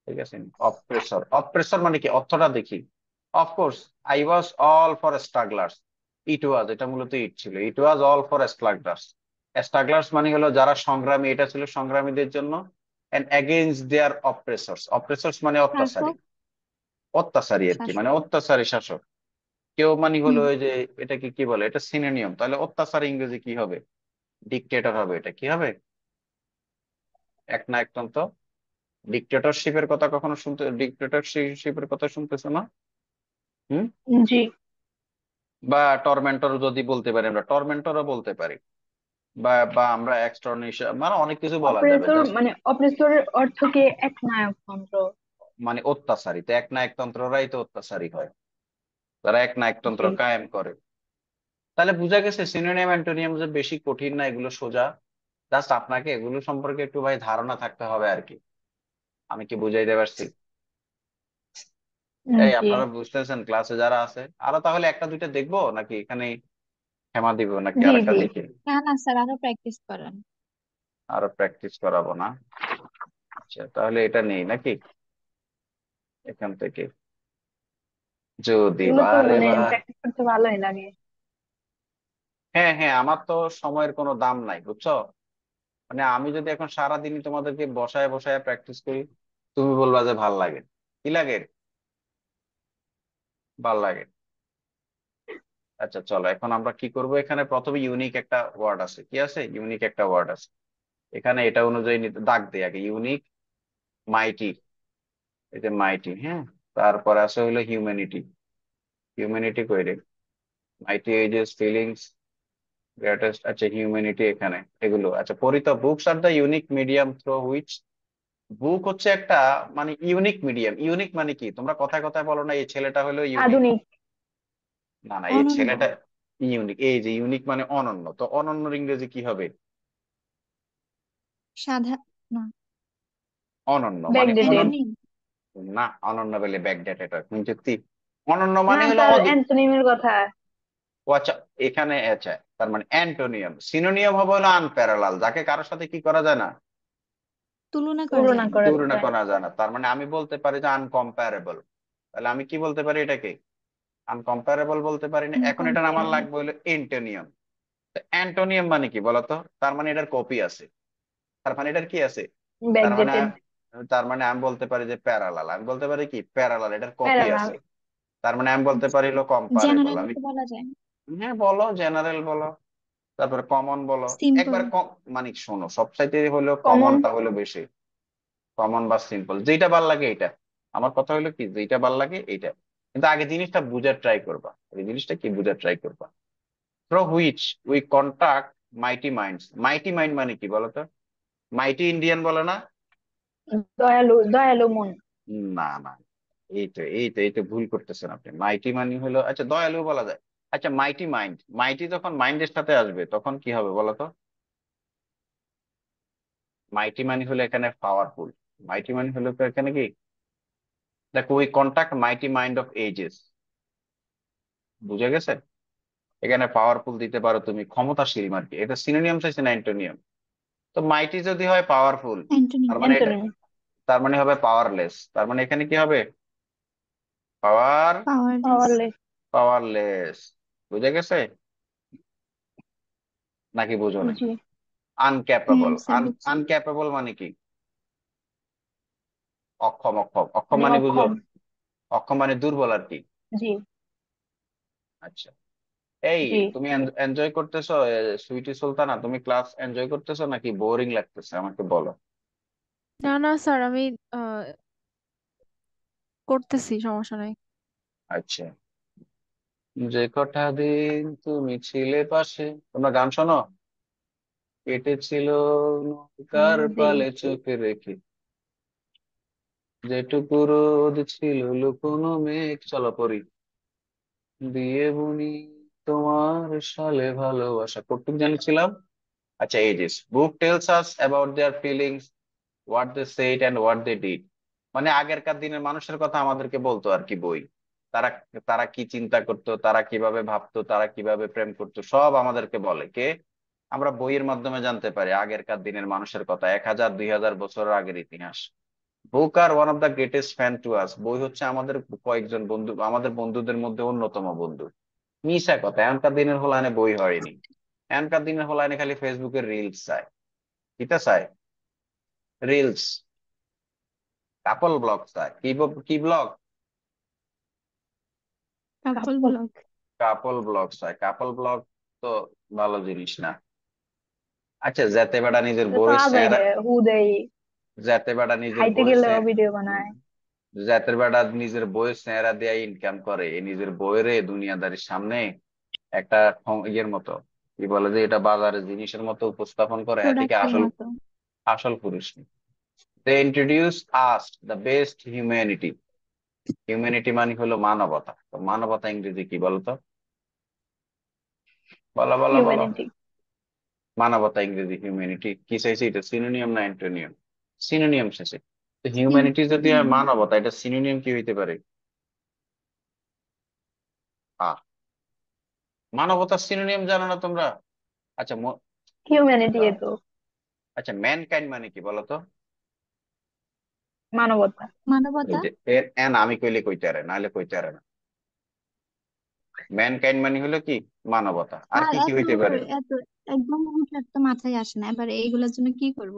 ঠিক আছে, অপ্রেসর। অপ্রেসর মানে কি, অর্থটা দেখি। Of course, I was all for strugglers. It was, এটা মূলত ইট ছিল। ইট ওয়াজ অল ফর স্ট্রাগলার্স। স্ট্রাগলার্স মানে হলো যারা সংগ্রামী, এটা ছিল সংগ্রামীদের জন্য। এন্ড এগেইনস্ট দেয়ার অপ্রেসর্স। অপ্রেসর্স মানে অত্যাচারী। শাসক। অত্যাচারী আর কি, মানে শাসক। অত্যাচারী শাসক। কেউ মানে হলো হুম। ওই যে, এটাকে কি বলে, এটা সিনোনিয়াম। তাহলে অত্যাচার ইংরেজি কি হবে? ডিকটেটর হবে। এটা কি হবে? এক না একতন্ত্র। ডিক্টেটরশিপের কথা কখনো শুনতে, ডিক্টেটরশিপের কথা শুনতেছো না? হুম। জি। বা টর্মেন্টর যদি বলতে পারি, আমরা টর্মেন্টরও বলতে পারি। বা বা আমরা এক্সটর্নেশন, মানে অনেক কিছু বলা যাবে, অপারেটর জাস্ট মানে অপারেটরের অর্থ কি একনায়কতন্ত্র? মানে অত্যাচারী। তো এক নায়কতন্ত্ররাই তো অত্যাচারী হয়, তারা এক নায়কতন্ত্র জি। কায়েম করে। তাহলে বুঝা গেছে সিনোনিয়াম অ্যান্টোনিয়াম যে বেশি কঠিন না, এগুলো সোজা। জাস্ট আপনাকে এগুলো সম্পর্কে একটু ভাই ধারণা থাকতে হবে আর কি। আমি কি বুঝাইতে পারছি? এই জি। আপনারা বুঝতেছেন ক্লাসে যারা আছে? আরো তাহলে একটা দুইটা দেখবো নাকি এখানে ক্ষমা দিব, নাকি জি। আরেকটা জি। দেখি? না না স্যার, আরো প্র্যাকটিস করেন। আরো প্র্যাকটিস করাবো না? আচ্ছা, তাহলে এটা নেই নাকি এখান থেকে? যদি এগুলো তো বারে মানে বা, প্র্যাকটিস করতে ভালোই লাগে। হ্যাঁ হ্যাঁ, আমার তো সময়ের কোনো দাম নাই, বুঝছো? মানে আমি যদি এখন সারাদিনই তোমাদেরকে বসায় বসায় প্র্যাকটিস করি, তুমি বলবা যে ভাল লাগে। কি লাগে? ভাল লাগে। আচ্ছা চলো, এখন আমরা কি করব, এখানে প্রথমে ইউনিক একটা ওয়ার্ড আছে। কি আছে? ইউনিক একটা ওয়ার্ড আছে। এখানে এটা অনুযায়ী দাগ দেই আগে। ইউনিক, মাইটি। এই যে মাইটি, হ্যাঁ। তারপরে আছে হইলো হিউম্যানিটি। হিউম্যানিটি কই রে? মাইটি এজেস ফিলিংস, গ্রেটেস্ট, আচ্ছা হিউম্যানিটি এখানে। এগুলো আচ্ছা পড়ি তো। Books are the unique medium through which, book হচ্ছে একটা মানে ইউনিক মিডিয়াম। ইউনিক মানে কি, তোমরা কথায় কথায় বলো না এই ছেলেটা হলো ইউনিক? আধুনিক। না না, এই অনন্য। ছেলেটা ইউনিক। এই যে ইউনিক মানে অনন্য, তো অনন্যর ইংরেজি কি হবে? সাধা। না। অনন্য মানে ব্যাকডেটেড। অনন্য। অ্যান্টোনিম। না, অনন্য বলে ব্যাকডেটেড হয় কোন যুক্তি? অনন্য না মানে হলো স্যার, অ্যান্টোনিমের কথা। ও আচ্ছা, এখানে আচ্ছা, তার মানে অ্যান্টোনিয়াম। সিনোনিয়াম হবে হলো আনপ্যারালাল, যাকে কারোর সাথে কি করা যায় না, তুলনা করা তুলনা যায় না। করা তুলনা যায়। করা যায় না। তার মানে আমি বলতে পারি যে আনকম্পারেবল। তাহলে আমি কি বলতে পারি এটাকে? আনকম্পারেবল বলতে পারি না। এখন এটা আমার ইনকম্পারেবল। লাগবে হলো এন্টোনিয়াম। অ্যান্টোনিয়াম মানে কি বলতো? তার মানে এটার কপি আছে। তার মানে এটার কি আছে? তার মানে ব্যাকডেটেড। তার মানে আমি বলতে পারি যে প্যারালাল। আমি বলতে পারি কি প্যারালাল, এটার কপি প্যারালাল। আছে। তার মানে আমি বলতে পারি হলো কম্পারেবল। জেনারেল আমি, তো বলা যায়। হ্যাঁ বলো, জেনারেল বলো, তারপরে কমন বলো। সিম্পল। একবার মানে শোনো, সবচাইতে হলো কমন। কমনটা হলো বেশি। কমন বা সিম্পল, যেটা ভাল লাগে এটা। আমার কথা হলো কি, যেটা ভাল লাগে এইটা। কিন্তু আগে জিনিসটা বুঝার ট্রাই করবা। এই জিনিসটা কি বুঝার ট্রাই করবা। Through which we contact mighty minds. Mighty mind মানে কি বলতো? মাইটি ইন্ডিয়ান বলে না? দয়ালু, দয়ালু মন। না না, এই তো ভুল করতেছেন আপনি। মাইটি মানে হলো, আচ্ছা দয়ালু বলা যায়। আচ্ছা মাইটি মাইন্ড, মাইটি যখন মাইন্ডের সাথে আসবে তখন কি হবে বলতো? মাইটি মানে হলো এখানে পাওয়ারফুল। মাইটি মানে হলো তো এখানে কি, দেখো we contact mighty mind of ages. বুঝে গেছে? এখানে পাওয়ারফুল দিতে পারো তুমি, ক্ষমতাশীল আর কি। এটা সিনোনিয়াম চাইছে না অ্যান্টোনিয়াম? তো মাইটি যদি হয় পাওয়ারফুল, অ্যান্টোনিম। তার মানে এটা, অ্যান্টোনিম। তার মানে হবে পাওয়ারলেস। তার মানে এখানে কি হবে? পাওয়ার, পাওয়ারলেস। পাওয়ারলেস। পাওয়ারলেস। বুঝে গেছে নাকি বুঝো নাই? জি। হ্যাঁ আনক্যাপেবল। স্যার, বুঝছি। আনক্যাপেবল মানে কি? অক্ষম। অক্ষম, অক্ষম মানে মানে বুঝো? অক্ষম। অক্ষম মানে দুর্বল আর কি। জি। আচ্ছা, এই জি। তুমি এনজয় করতেছো সুইটি সুলতানা? তুমি ক্লাস এনজয় করতেছো নাকি বোরিং লাগতেছে আমাকে বলো। না না স্যার, আমি আহ, করতেছি, সমস্যা নাই। আচ্ছা, যে কটা দিন তুমি ছিলে পাশে, তোমরা গান শোনো? কেটেছিল নৌকার জি। পালে চোখে রেখে, যেটুকু রোদ ছিল লুকোনো মেঘ, চলো পড়ি, দিয়ে বুনি তোমার সালে ভালোবাসা, কতটুক জানিছিলাম। আচ্ছা, ages book tells us about their feelings, what they said and what they did. মানে আগেরকার দিনের মানুষের কথা আমাদেরকে বলতো আর কি বই। তারা তারা কি চিন্তা করতো, তারা কিভাবে ভাবতো, তারা কিভাবে প্রেম করতো, সব আমাদেরকে বলে কে? আমরা বইয়ের মাধ্যমে জানতে পারি আগেরকার দিনের মানুষের কথা, 1000 2000 বছর আগের ইতিহাস। Book are one of the greatest fan to us, বই হচ্ছে আমাদের কয়েকজন বন্ধু, আমাদের বন্ধুদের মধ্যে অন্যতম বন্ধু। মিশা কথা, এখনকার দিনের হলানে বই হয়নি। এখনকার দিনের হলানে খালি ফেসবুকের রিলস চায়। কিতা চায়? রিলস। কাপল ব্লগ চায়। কি ব্লগ? কাপল কাপড় ব্লগ। কাপল ব্লগ চায়। কাপল ব্লগ তো ভালো জিনিস না। আচ্ছা, যাতে বেটা নিজের এটা তো বউয়ের চেহারা, আজাইরে হুদেই যাতে বেটা নিজের খাইতে বউয়ের গেলেও ভিডিও বানায়। জাতের বেটা নিজের বউয়ের চেহারা দিয়ে ইনকাম করে, এই নিজের বউয়ের দুনিয়াদারির সামনে একটা ইয়ের মতো, কি বলে যে এটা বাজারের জিনিসের মতো উপস্থাপন করে, হ্যাঁ থেকে প্রোডাক্টের আসল মতো। আসল পুরুষ নেই। They introduce us the best humanity. Humanity মানে হলো মানবতা। তো মানবতা ইংরেজি কি বলতো? বলো বলো বলো। হিউম্যানিটি। মানবতা ইংরেজি হিউম্যানিটি কি চাইছে? এটা সিনোনিয়াম না অ্যান্টোনিয়াম? সিনোনিয়াম শেষে। তো হিউম্যানিটি যদি হয় মানবতা, এটা সিনোনিয়াম কি হইতে পারে? আহ মানবতার সিনোনিয়াম জানো না তোমরা? আচ্ছা হিউম্যানিটি এ তো আচ্ছা, ম্যানকাইন্ড মানে কি বলতো? মানবতা। মানবতা। এই যে এন আমি কইলে কইতে পারে, নাহলে কইতে পারে না। ম্যানকাইন্ড মানে হলো কি? মানবতা। আর আর কি কি এত হইতে পারে? এত একদম হুটহাট তো মাথায় আসে না, এবার এইগুলোর জন্য কি করব?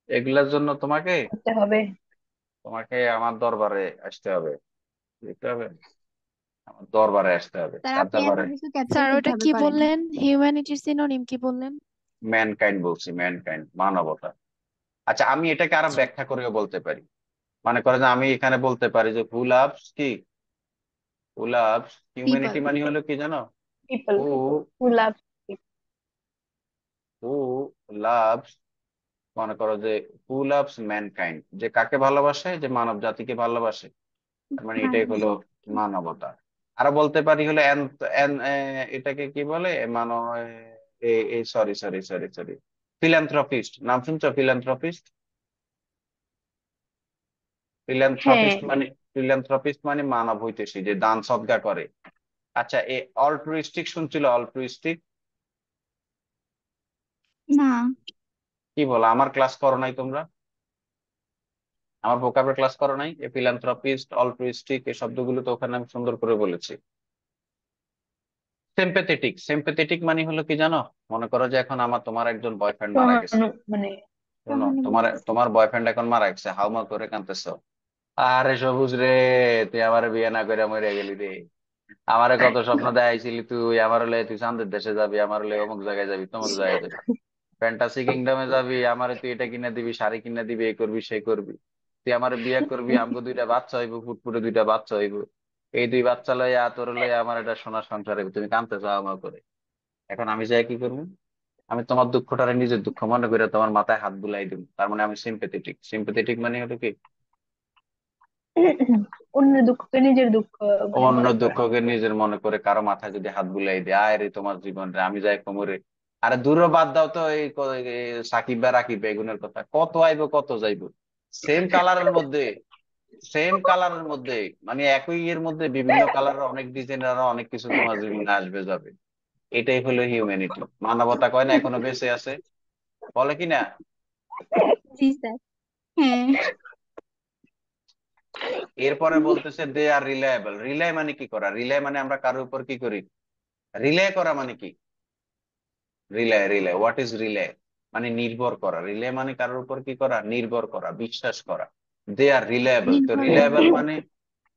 এগুলার জন্য তোমাকে করতে হবে। তোমাকে আমার দরবারে আসতে হবে, দেখতে হবে। আমার দরবারে আসতে হবে। স্যার কার আপনি এত দরবারে? কিছু ক্যাপচার স্যার ওটা কিভাবে কি করেন? বললেন? হিউম্যানিটির সিনোনিম কি বললেন? ম্যানকাইন্ড বলছি, ম্যানকাইন্ড মানবতা। আচ্ছা, আমি এটাকে আরো ব্যাখ্যা করেও বলতে পারি। মনে করো যে আমি এখানে বলতে পারি যে হু লাভস কি, হু লাভস পিপল। হিউম্যানিটি মানে হলো কি জানো? People. Who who love. Who loves, মনে করো যে হু লাভস ম্যানকাইন্ড, যে কাকে ভালোবাসে? যে মানব জাতিকে ভালোবাসে। তার মানে এটাই হলো মানবতা। মানবতা। আরো বলতে পারি হলো এটাকে কি বলে মানব, sorry sorry sorry sorry, philanthropist. নাম শুনছো ফিলান্থ্রপিস্ট? হ্যাঁ। ফিলান্থ্রপিস্ট মানে, ফিলান্থ্রপিস্ট মানে মানব হইতেছে যে দান সদ্গা করে। আচ্ছা, এই অল্ট্রুইস্টিক শুনছিল? অল্ট্রুইস্টিক না। কি বলো? আমার ক্লাস করো নাই তোমরা? আমার ভোকাবুলারি ক্লাস করো নাই? এই ফিলান্থ্রপিস্ট, অল্ট্রুইস্টিক এই শব্দগুলো তো ওখানে আমি সুন্দর করে বলেছি। সিম্পেথেটিক, সিম্পেথেটিক মানে হলো কি জানো? মনে করো যে এখন তোমার একজন বয়ফ্রেন্ড মারা গেছে। মানে শোনো, তোমার সহানুভূতি। তোমার বয়ফ্রেন্ড এখন মারা গেছে, হাউমা করে কাঁদতেছো। আরে সবুজ রে, তুই আমার বিয়ে না করে মরে গেলি রে। আমারে কত স্বপ্ন দেখাইছিলি তুই, আমার হলে তুই চাঁদের দেশে যাবি, আমার হলে অমুক জায়গায় যাবি, তমুক জায়গায় যাবি, ফ্যান্টাসি কিংডমে যাবি, আমারে তুই এটা কিনে দিবি, শাড়ি কিনে দিবি, এই করবি সেই করবি। তুই আমারে বিয়ে করবি, আমগো দুইটা বাচ্চা হইব, ফুটফুটে দুইটা বাচ্চা হইব। এই দুই বাচ্চা লইয়া তোর লইয়া আমার এটা সোনার সংসার হইব, তুমি কাঁদতেছো আমার করে। এখন আমি যাই কি করবো? আমি তোমার দুঃখটারে নিজের দুঃখ মনে করে তোমার মাথায় হাত বুলাই দিব। তার মানে আমি সিম্পেথেটিক। সিম্পেথেটিক মানে হলো কি? অন্যের দুঃখকে নিজের দুঃখ মানে অন্য মনে করা। দুঃখকে নিজের মনে করে কারো মাথায় যদি হাত বুলাই দেয়, আয় রে তোমার জীবন রে, আমি যাই কোমরে। আরে দূরে বাদ দাও তো, এই সাকিব বা রাকিব বেগুনের কথা, কত আইবো কত যাইবো। সেম কালারের মধ্যে, সেম কালারের মধ্যে, মানে একই এর মধ্যে বিভিন্ন কালারের অনেক ডিজাইনের অনেক কিছু তোমার জীবনে আসবে যাবে। এটাই হলো হিউম্যানিটি। মানবতা কয় না এখনো বেঁচে আছে? বলে কি না? জি স্যার। হ্যাঁ। এরপরে বলতেছে দে আর রিলায়েবল। রিলাই মানে কি করা? রিলাই মানে আমরা কারোর উপর কি করি? রিলাই করা মানে কি? Rely, rely, what is rely? মানে নির্ভর করা। রিলাই মানে কারোর উপর কি করা? নির্ভর করা, বিশ্বাস করা। দে আর রিলায়েবল। তো নির্ভর করা। রিলায়েবল মানে,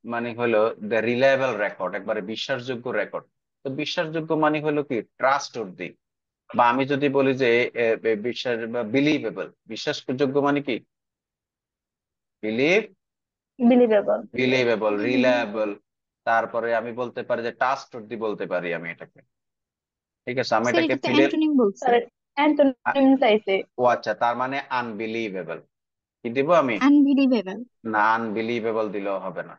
মানে হলো দ্য রিলায়েবল রেকর্ড, একবারে বিশ্বাসযোগ্য রেকর্ড। তো বিশ্বাসযোগ্য মানে হলো কি? ট্রাস্টওয়ার্দি। বা আমি যদি বলি যে বিশ্বাস বা বিলিভেবল, বিশ্বাসযোগ্য মানে কি? Believe, believable. Believable, Believable। Reliable. তারপরে আমি বলতে পারি যে ট্রাস্টওয়ার্দি বলতে পারি আমি এটাকে। ঠিক আছে, আমি স্যার এটাকে এটা তো অ্যান্টোনিম বলছে। তার অ্যান্টোনিম চাইছে। ও আচ্ছা, তার মানে আনবিলিভেবল। কি দিব আমি? আনবিলিভেবল। না, আনবিলিভেবল দিলেও হবে না।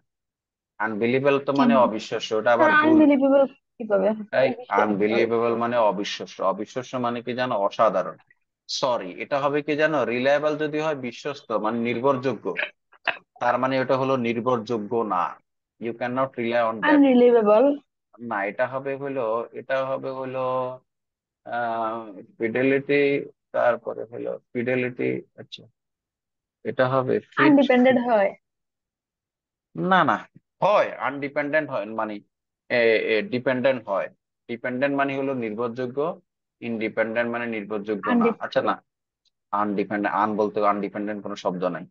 আনবিলিভেবল তো মানে কেন? অবিশ্বাস্য, ওটা আবার স্যার ভুল। আনবিলিভেবল কিভাবে? এই অবিশ্বাস্য। আনবিলিভেবল মানে অবিশ্বাস্য। অবিশ্বাস্য মানে কি জানো? অসাধারণ। সরি, এটা হবে কি জানো? রিলায়েবল যদি হয় বিশ্বস্ত মানে নির্ভরযোগ্য, তার মানে এটা হলো নির্ভরযোগ্য না। You can not rely on that. Unreliable. না, এটা হবে হলো, এটা হবে হলো ফিডেলিটি। তারপরে হলো ফিডেলিটি। আচ্ছা, এটা হবে ফিট। আনডিপেন্ডেন্ট হয়। না না, হয় আনডিপেন্ডেন্ট হয় মানে ডিপেন্ডেন্ট হয়। ডিপেন্ডেন্ট মানে হলো নির্ভরযোগ্য, ইন্ডিপেন্ডেন্ট মানে নির্ভরযোগ্য না। আচ্ছা না, আনডিপেন্ডেন্ট, আন বলতে আনডিপেন্ডেন্ট কোনো শব্দ নাই।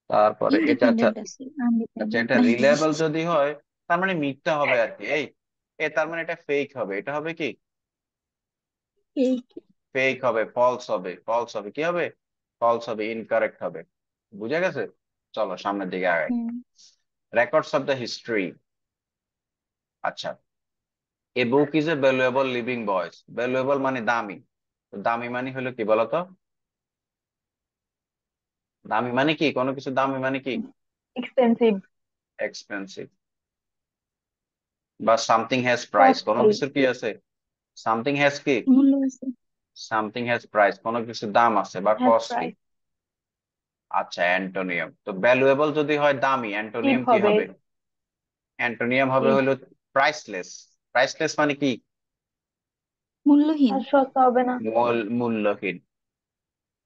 তারপরে এটা, আচ্ছা ইন্ডিপেন্ডেন্ট আছে, আচ্ছা, আনডিপেন্ডেন্ট এটা নাই। রিলায়েবল যদি হয় তার মানে মিথ্যা হবে আর কি। তার মানে এটা ফেক হবে। এটা হবে কি? ঠিক। ফেক হবে, ফলস হবে। ফলস হবে, কি হবে? ফলস হবে, ইনকারেক্ট হবে। বুঝা গেছে? চলো সামনের দিকে আগাই। হুম। Records of the history. আচ্ছা, a book is a valuable living voice. Valuable মানে দামি। তো দামি মানে হলো কি বলতো? দামি মানে কি? কোনো কিছু দামি মানে কি? এক্সপেন্সিভ। এক্সপেন্সিভ। বা সামথিং হ্যাজ প্রাইস, কোনো কস্টলি। কিছুর কি আছে? সামথিং হ্যাজ কি? মূল্য আছে। সামথিং হ্যাজ প্রাইস, কোনো কিছু দাম আছে বা হ্যাজ কস্টলি। প্রাইস। আচ্ছা, অ্যান্টোনিয়াম। তো ভ্যালুয়েবল যদি হয় দামি, চিপ অ্যান্টোনিয়াম কি হবে। হবে? অ্যান্টোনিয়াম হবে চিপ। হলো প্রাইসলেস। প্রাইসলেস মানে কি? মূল্যহীন। আর সস্তা হবে না। মূল্যহীন।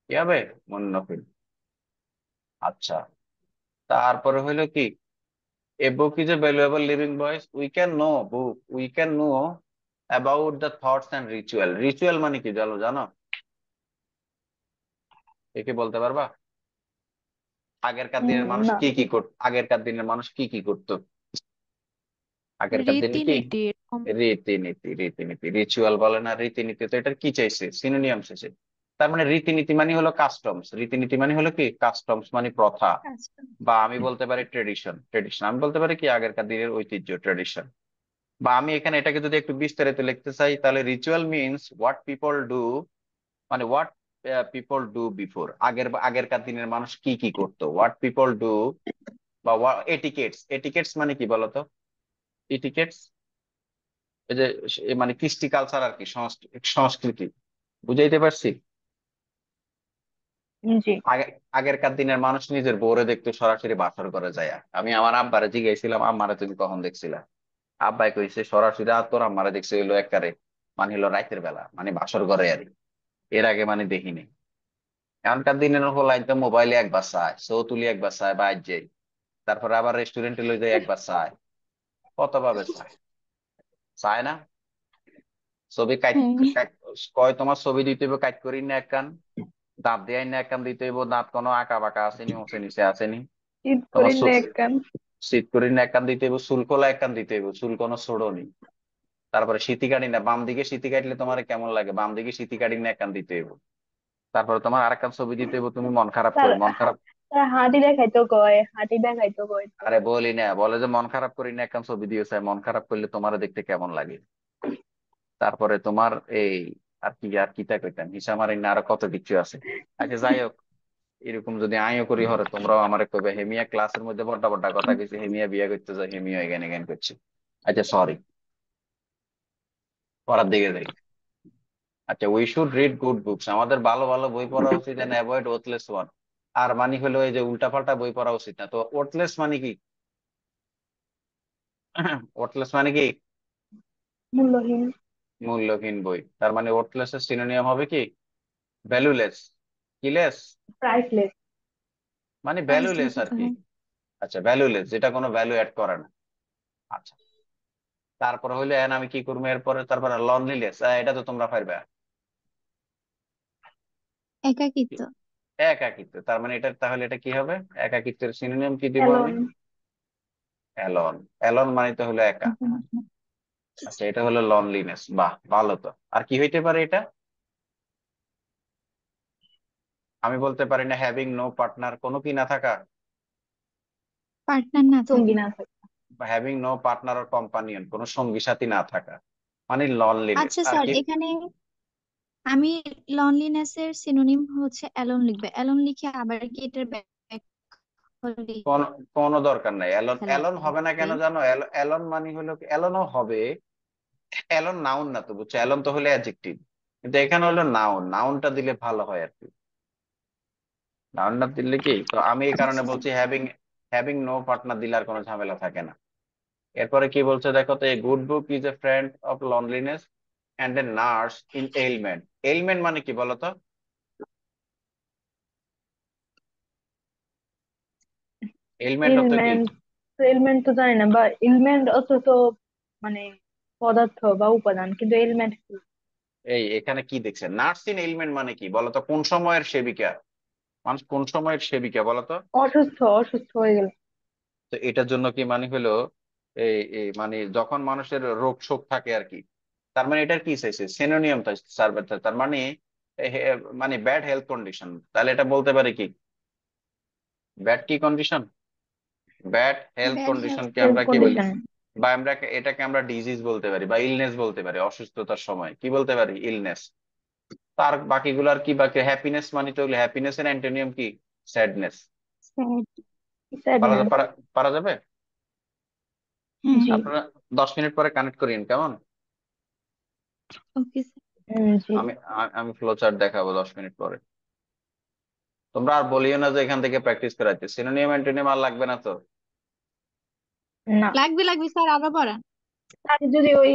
কি হবে? মূল্যহীন। আচ্ছা, তারপরে হলো কি? A book is a valuable living voice. We can know about the thoughts and ritual. Ritual মানে কি জানো? জানো? এ কি বলতে পারবা? আগেরকার দিনের মানুষ না। কি কি করত? আগেরকার দিনের মানুষ কি কি করতো? আগেরকার দিনে কি? রীতিনীতি এরকম। রীতিনীতি। রীতিনীতি, রিচুয়াল বলে না, রীতিনীতি। তো এটার কি চাইছে? সিনোনিয়াম চাইছে। তার মানে রীতিনীতি মানে হলো কাস্টমস। রীতিনীতি মানে হলো কি? কাস্টমস মানে প্রথা। আচ্ছা। বা আমি বলতে পারি ট্রেডিশন। ট্রেডিশন আমি বলতে পারি কি? আগেরকার দিনের ঐতিহ্য, ট্রেডিশন। বা আমি এখানে এটাকে যদি একটু বিস্তারিত লিখতে চাই তাহলে ritual means what people do, মানে হোয়াট পিপল ডু বিফোর। আগেরকার দিনের মানুষ কি কি করতো, হোয়াট পিপল ডু। বা এটিকেটস। এটিকেটস মানে কি বলতো? এটিকেটস, এই যে মানে কৃষ্টি কালচার আর কি, সংস্কৃতি। বুঝাইতে পারছি? জি। আগে আগেরকার দিনের মানুষ নিজের বউরে দেখতে সরাসরি বাসর করে যায়। আমি আমার আব্বারে জিজ্ঞাসিলাম, আম্মারে তুমি কখন দেখছিলা? আব্বাই কইছে সরাসরি আর তোর আম্মারে দেখছে হইলো একবারে মানে হলো রাতের বেলা, মানে বাসর ঘরে আর কি। এর আগে মানে দেখিনি। এখনকার দিনের হলো একদম মোবাইলে একবার চায়, সো তুলি একবার চায়, বাইর যাই, তারপরে আবার রেস্টুরেন্টে লই যাই একবার চায়। কত ভাবে চায়? চায় না? ছবি কাট হ্যাঁ। কাট- কয় তোমার ছবি দিতে হইব কাট করি না এক কান, দাঁত দিয়ে না এক কান দিতে হইব, দাঁত কোনো আঁকা বাঁকা আসেনি, উঁচে নিচে আসেনি। ঈদ তোমার করি না এক কান। শীত করি না এক কান দিতে হইব, চুল কোলা এক কান দিতে হইব, চুল কোনো ছোড়নি। তারপরে সিটি কাটি না, বাম দিকে সিটি কাটলে তোমার কেমন লাগে, বাম দিকে সিটি কাটি না এক কান দিতে হইব। তারপরে তোমার আরেক কান ছবি দিতে হইব, তুমি মন খারাপ তার করে, মন খারাপ। তার হাঁটি দেখাইতো কয়, হাঁটি দেখাইতো কয় তো। আরে বলি না, বলে যে মন খারাপ করি না একখান ছবি দিয়েছে, মন খারাপ করলে তোমার দেখতে কেমন লাগে। তারপরে তোমার এই আর কিতা কইতাম, হিসামারি না আরো কত কিছু আছে। আচ্ছা যাই হোক, এরকম যদি আইও করি হরে তোমরাও আমারে কইবে হেমিয়া ক্লাসের মধ্যে বড়টা বড়টা কথা কইছে, হেমিয়া বিয়ে করতে যায়, হেমিয়া এখানে এখানে করছে। আচ্ছা সরি, পড়ার দিকে যাই। আচ্ছা, we should read good books. আমাদের ভালো ভালো বই পড়া উচিত, এন্ড অ্যাভয়েড ওয়ার্থলেস ওয়ান। আর মানে হলো এই যে উল্টাপাল্টা বই পড়া উচিত না। তো ওয়ার্থলেস মানে কি? ওয়ার্থলেস মানে কি? মূল্যহীন। মূল্যহীন বই। তার মানে ওয়ার্থলেস এর সিনোনিয়াম হবে কি? ভ্যালুলেস। কি লেস? প্রাইসলেস। মানে ভ্যালুলেস প্রাইসলেস আর এটা কি। হয়। আচ্ছা, ভ্যালুলেস যেটা কোনো ভ্যালু অ্যাড করে না। আচ্ছা, তারপরে হইলে এন আমি কি করবো এরপরে? তারপরে লনলিনেস, এটা তো তোমরা পারবে। একাকিত্ব। একাকিত্ব। তার মানে এটা তাহলে এটা কি হবে? একাকিত্বের সিনোনিয়াম কি দিব আমি? অ্যালোন। অ্যালন। অ্যালন মানে তো হলো একা। আচ্ছা, এটা হলো লনলিনেস। বাহ, ভালো তো। আর কি হইতে পারে এটা? আমি বলতে পারি না হ্যাভিং নো পার্টনার, কোনো কি না থাকা? পার্টনার না সঙ্গী থাকা। না থাকে। বা having no partner or companion, কোনো সঙ্গী সাথী না থাকা, মানে লনলিনেস। আচ্ছা আর স্যার, কি? এখানে আমি লনলিনেস এর সিনোনিম হচ্ছে অ্যালোন লিখবে, অ্যালোন লিখে আবার কি এটার ব্যাখ্যা কোন কোনো দরকার নাই। অ্যালন, অ্যালন হবে না লিখবে? কেন জানো? অ্যালন মানে হলো অ্যালনও হবে। অ্যালন নাউন না তো, বুঝছো? অ্যালন তো হলো অ্যাডজেক্টিভ, কিন্তু এখানে হলো নাউন। নাউনটা দিলে ভালো হয় আর কি। নাউনটা দিলে কি, তো আমি এই কারণে আচ্ছা স্যার। বলছি হ্যাভিং, হ্যাভিং নো পার্টনার দিলে আর কোনো ঝামেলা থাকে না। এরপরে কি বলছে দেখো তো, a good book is a friend of loneliness and a nurse in element. Element মানে কি বলতো? এলিমেন্ট অর্থ কি? এলিমেন্ট, এলিমেন্ট তো জানি না, বা এলিমেন্ট অত তো মানে পদার্থ বা উপাদান, কিন্তু এলিমেন্ট কি? এই এখানে কি দেখছেন? নাটস ইন এলিমেন্ট মানে কি বলতো? কোন সময়ের সেবিকা? মানুষ কোন সময়ের সেবিকা বলতো? অসুস্থ, অসুস্থ হয়ে গেল। তো এটার জন্য কি মানে হলো এই মানে যখন মানুষের রোগ শোক থাকে আর কি, তার মানে এটার কি চাইছে? সিনোনিয়াম সার্ভে, তার মানে মানে ব্যাড হেলথ কন্ডিশন। তাহলে এটা বলতে পারে কি? ব্যাড কি condition? Bad health bad health কন্ডিশনকে হেলথ আমরা কি বলি? কন্ডিশন। বা আমরা এটাকে আমরা ডিজিজ বলতে পারি বা ইলনেস বলতে পারি। অসুস্থতার সময় কি বলতে পারি? ইলনেস। তার বাকিগুলো আর কি বাকি? হ্যাপিনেস মানে তো হ্যাপিনেস এর অ্যান্টোনিয়াম কি? স্যাডনেস। স্যাড। পারা স্যাডনেস। পারা পারা যাবে? হ্যাঁ। জি। আপনারা 10 মিনিট পরে কানেক্ট করিন কেমন? Okay sir. জি। আমি ফ্লো চার্ট দেখাবো 10 মিনিট পরে। তোমরা আর বলিও না যে এখান থেকে প্র্যাকটিস করাইতে। সিনোনিয়াম অ্যান্টোনিয়াম আর লাগবে না তো? না, লাগবে লাগবে স্যার, আরো পড়ান। তাহলে যদি ওই